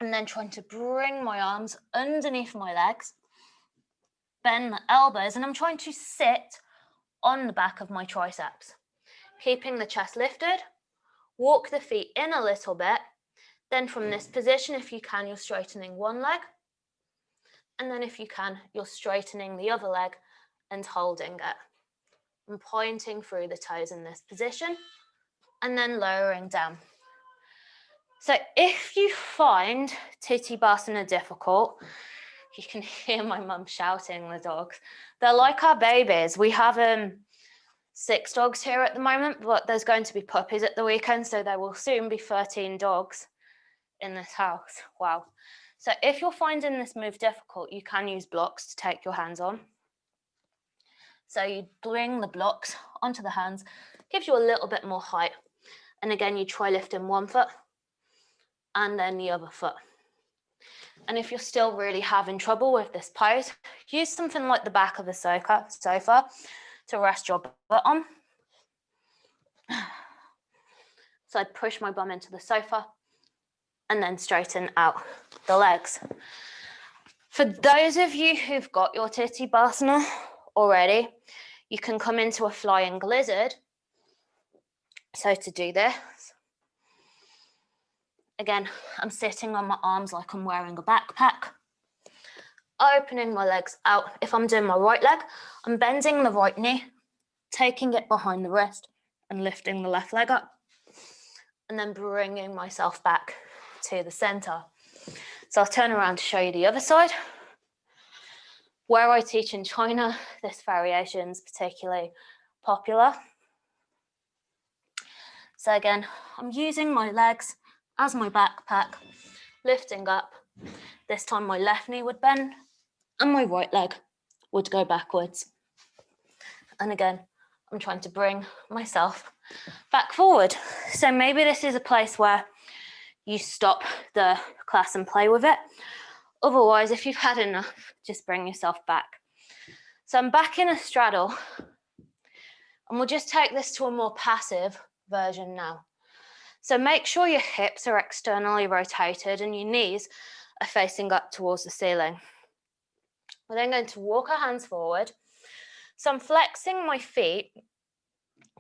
S1: and then trying to bring my arms underneath my legs, bend the elbows, and I'm trying to sit on the back of my triceps, keeping the chest lifted. Walk the feet in a little bit. Then from this position, if you can, you're straightening one leg. And then if you can, you're straightening the other leg and holding it. And pointing through the toes in this position, and then lowering down. So if you find Titibhasana difficult, you can hear my mum shouting the dogs. They're like our babies. We have 6 dogs here at the moment, but there's going to be puppies at the weekend, so there will soon be 13 dogs in this house. Wow. So if you're finding this move difficult, you can use blocks to take your hands on. So you bring the blocks onto the hands, gives you a little bit more height. And again, you try lifting one foot and then the other foot. And if you're still really having trouble with this pose, use something like the back of the sofa to rest your butt on. So I'd push my bum into the sofa and then straighten out the legs. For those of you who've got your Titibhasana already, you can come into a flying lizard. So to do this, again, I'm sitting on my arms like I'm wearing a backpack, opening my legs out. If I'm doing my right leg, I'm bending the right knee, taking it behind the wrist and lifting the left leg up, and then bringing myself back to the center. So I'll turn around to show you the other side. Where I teach in China, this variation is particularly popular. So again, I'm using my legs as my backpack, lifting up. This time my left knee would bend and my right leg would go backwards. And again, I'm trying to bring myself back forward. So maybe this is a place where you stop the class and play with it. Otherwise, if you've had enough, just bring yourself back. So I'm back in a straddle, and we'll just take this to a more passive version now. So make sure your hips are externally rotated and your knees are facing up towards the ceiling. We're then going to walk our hands forward. So I'm flexing my feet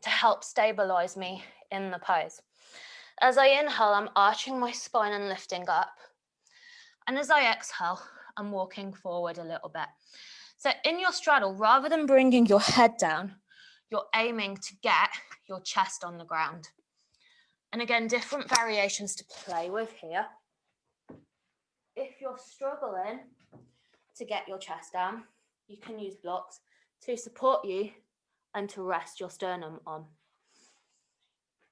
S1: to help stabilize me in the pose. As I inhale, I'm arching my spine and lifting up. And as I exhale, I'm walking forward a little bit. So in your straddle, rather than bringing your head down, you're aiming to get your chest on the ground. And again, different variations to play with here. If you're struggling to get your chest down, you can use blocks to support you and to rest your sternum on.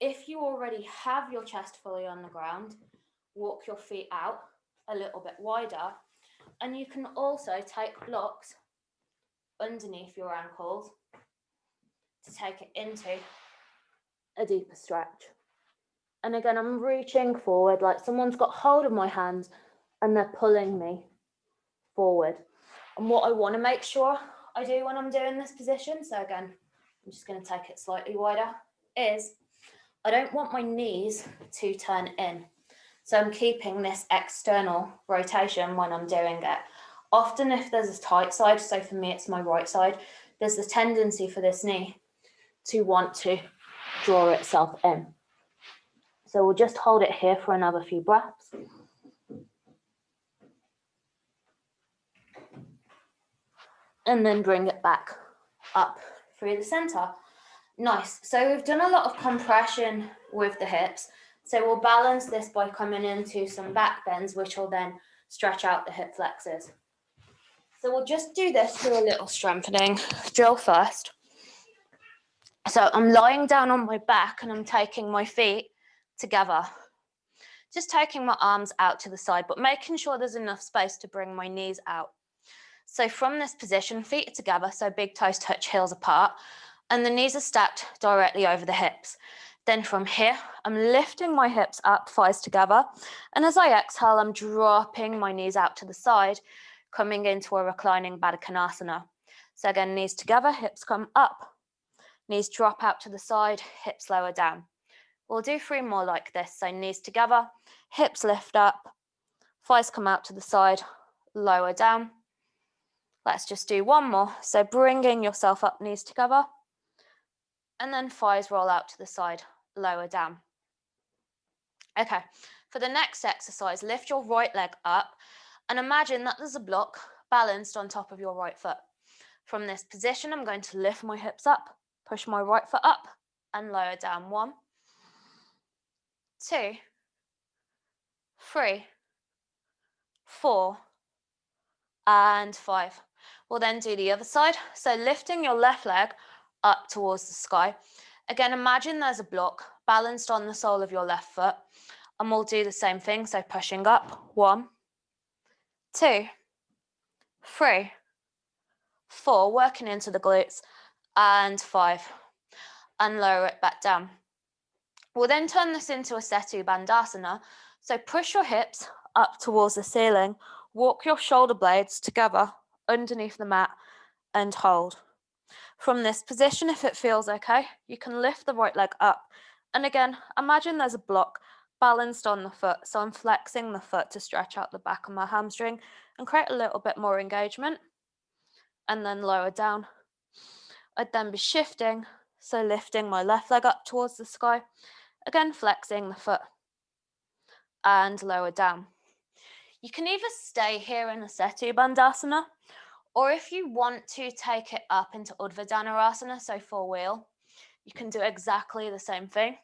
S1: If you already have your chest fully on the ground, walk your feet out a little bit wider, and you can also take blocks underneath your ankles to take it into a deeper stretch. And again, I'm reaching forward like someone's got hold of my hands and they're pulling me forward. And what I want to make sure I do when I'm doing this position, so again, I'm just going to take it slightly wider, is I don't want my knees to turn in. So I'm keeping this external rotation when I'm doing it. Often if there's a tight side, so for me it's my right side, there's the tendency for this knee to want to draw itself in. So we'll just hold it here for another few breaths. And then bring it back up through the center. Nice. So we've done a lot of compression with the hips. So we'll balance this by coming into some back bends, which will then stretch out the hip flexors. So we'll just do this through a little strengthening drill first. So I'm lying down on my back and I'm taking my feet together. Just taking my arms out to the side, but making sure there's enough space to bring my knees out. So from this position, feet are together, so big toes touch heels apart, and the knees are stacked directly over the hips. Then from here, I'm lifting my hips up, thighs together, and as I exhale, I'm dropping my knees out to the side, coming into a reclining Baddha Konasana. So again, knees together, hips come up, knees drop out to the side, hips lower down. We'll do 3 more like this. So knees together, hips lift up, thighs come out to the side, lower down. Let's just do 1 more. So bringing yourself up, knees together, and then thighs roll out to the side, lower down. Okay, for the next exercise, lift your right leg up and imagine that there's a block balanced on top of your right foot. From this position, I'm going to lift my hips up, push my right foot up and lower down. 1, 2, 3, 4, and 5. We'll then do the other side. So lifting your left leg up towards the sky. Again, imagine there's a block balanced on the sole of your left foot. And we'll do the same thing. So pushing up. 1, 2, 3, 4. Working into the glutes. And 5. And lower it back down. We'll then turn this into a Setu Bandhasana. So push your hips up towards the ceiling. Walk your shoulder blades together underneath the mat and hold. From this position, if it feels okay, you can lift the right leg up. And again, imagine there's a block balanced on the foot. So I'm flexing the foot to stretch out the back of my hamstring and create a little bit more engagement. And then lower down. I'd then be shifting. So lifting my left leg up towards the sky. Again, flexing the foot and lower down. You can either stay here in a Setu Bandhasana, or if you want to take it up into Urdhva Dhanurasana, so 4 wheel, you can do exactly the same thing.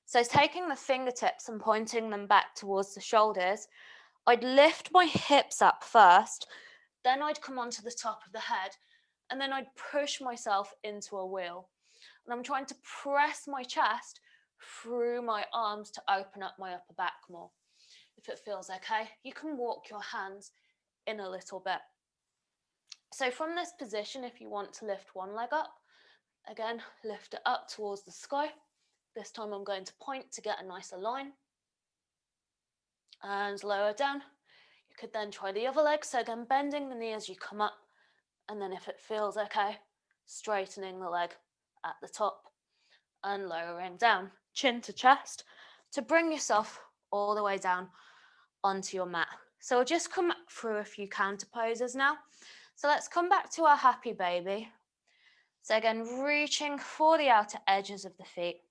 S1: So taking the fingertips and pointing them back towards the shoulders, I'd lift my hips up first, then I'd come onto the top of the head, and then I'd push myself into a wheel. And I'm trying to press my chest through my arms to open up my upper back more. If it feels okay, you can walk your hands in a little bit. So from this position, if you want to lift one leg up, again, lift it up towards the sky. This time I'm going to point to get a nicer line. And lower down. You could then try the other leg. So again, bending the knee as you come up. And then if it feels okay, straightening the leg at the top and lowering down. Chin to chest. to bring yourself all the way down onto your mat. So we'll just come through a few counter poses now. So let's come back to our happy baby. So again, reaching for the outer edges of the feet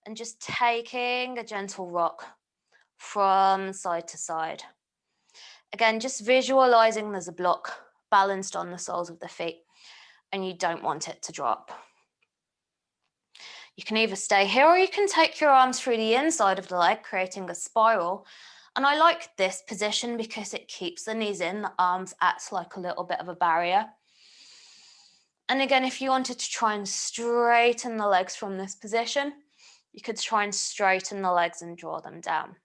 S1: and just taking a gentle rock from side to side. Again, just visualizing there's a block balanced on the soles of the feet and you don't want it to drop. You can either stay here or you can take your arms through the inside of the leg, creating a spiral. And I like this position because it keeps the knees in, the arms acts like a little bit of a barrier. And again, if you wanted to try and straighten the legs from this position, you could try and straighten the legs and draw them down.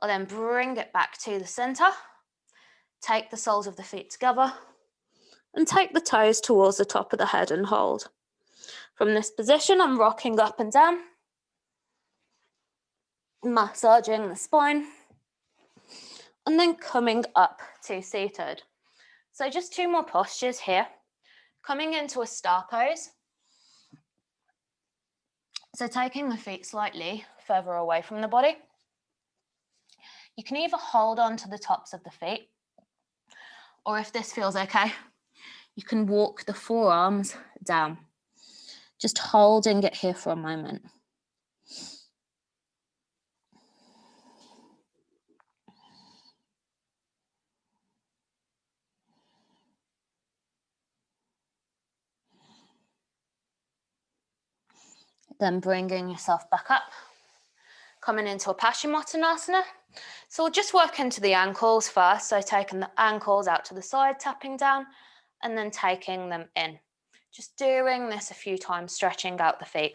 S1: Or then bring it back to the center, take the soles of the feet together, and take the toes towards the top of the head and hold. From this position, I'm rocking up and down, massaging the spine, and then coming up to seated. So just 2 more postures here. Coming into a star pose. So taking the feet slightly further away from the body. You can either hold on to the tops of the feet, or if this feels okay, you can walk the forearms down. Just holding it here for a moment. Then bringing yourself back up, coming into a Paschimottanasana. So we'll just work into the ankles first. So taking the ankles out to the side, tapping down, and then taking them in. Just doing this a few times, stretching out the feet.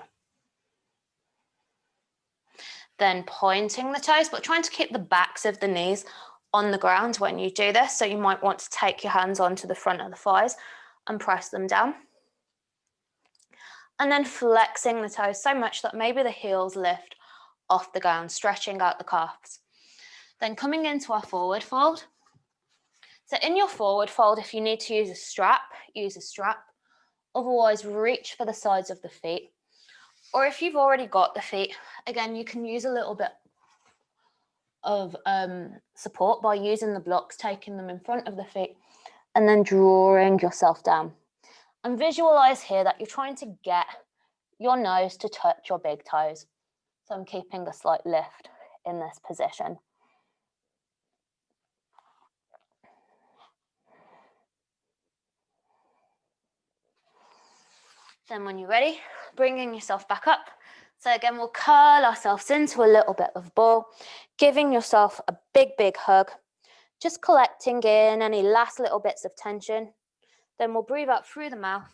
S1: Then pointing the toes, but trying to keep the backs of the knees on the ground when you do this. So you might want to take your hands onto the front of the thighs and press them down. And then flexing the toes so much that maybe the heels lift off the ground, stretching out the calves. Then coming into our forward fold. So in your forward fold, if you need to use a strap, use a strap. Otherwise, reach for the sides of the feet. Or if you've already got the feet, again, you can use a little bit of support by using the blocks, taking them in front of the feet, and then drawing yourself down. And visualize here that you're trying to get your nose to touch your big toes. So I'm keeping a slight lift in this position. Then when you're ready, bringing yourself back up. So again, we'll curl ourselves into a little bit of ball, giving yourself a big, big hug, just collecting in any last little bits of tension. Then we'll breathe out through the mouth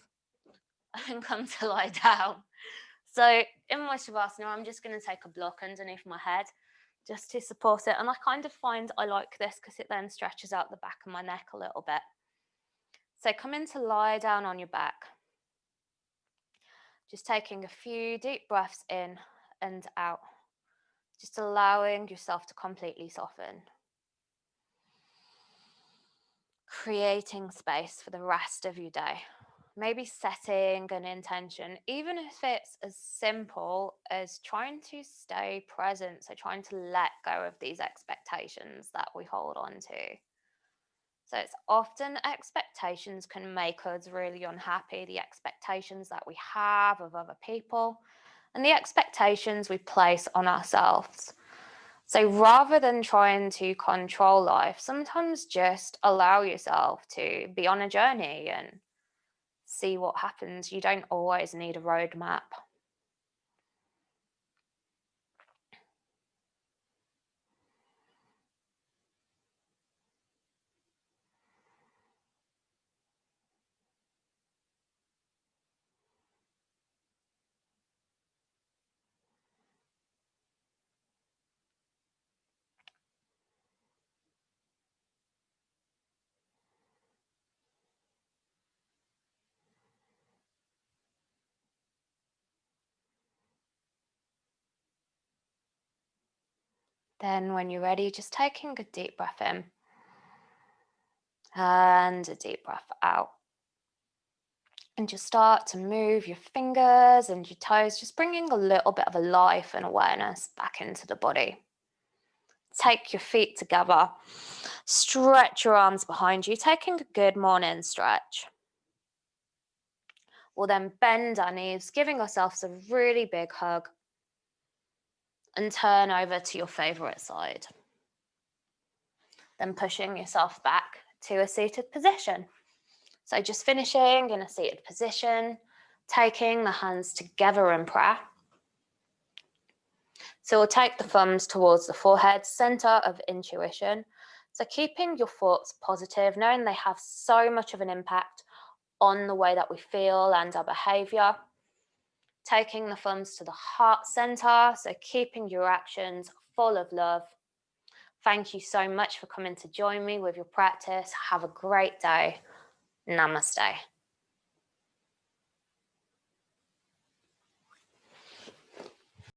S1: and come to lie down. So in my Shavasana, I'm just going to take a block underneath my head just to support it. And I kind of find I like this because it then stretches out the back of my neck a little bit. So come in to lie down on your back. Just taking a few deep breaths in and out. Just allowing yourself to completely soften. Creating space for the rest of your day. Maybe setting an intention, even if it's as simple as trying to stay present. So trying to let go of these expectations that we hold on to. So it's often expectations can make us really unhappy. The expectations that we have of other people and the expectations we place on ourselves. So rather than trying to control life, sometimes just allow yourself to be on a journey and see what happens. You don't always need a roadmap. Then when you're ready, just taking a deep breath in and a deep breath out. And just start to move your fingers and your toes, just bringing a little bit of a life and awareness back into the body. Take your feet together, stretch your arms behind you, taking a good morning stretch. We'll then bend our knees, giving ourselves a really big hug, and turn over to your favorite side. Then pushing yourself back to a seated position. So just finishing in a seated position, taking the hands together in prayer. So we'll take the thumbs towards the forehead, center of intuition. So keeping your thoughts positive, knowing they have so much of an impact on the way that we feel and our behavior. Taking the thumbs to the heart center, so keeping your actions full of love. Thank you so much for coming to join me with your practice. Have a great day. Namaste.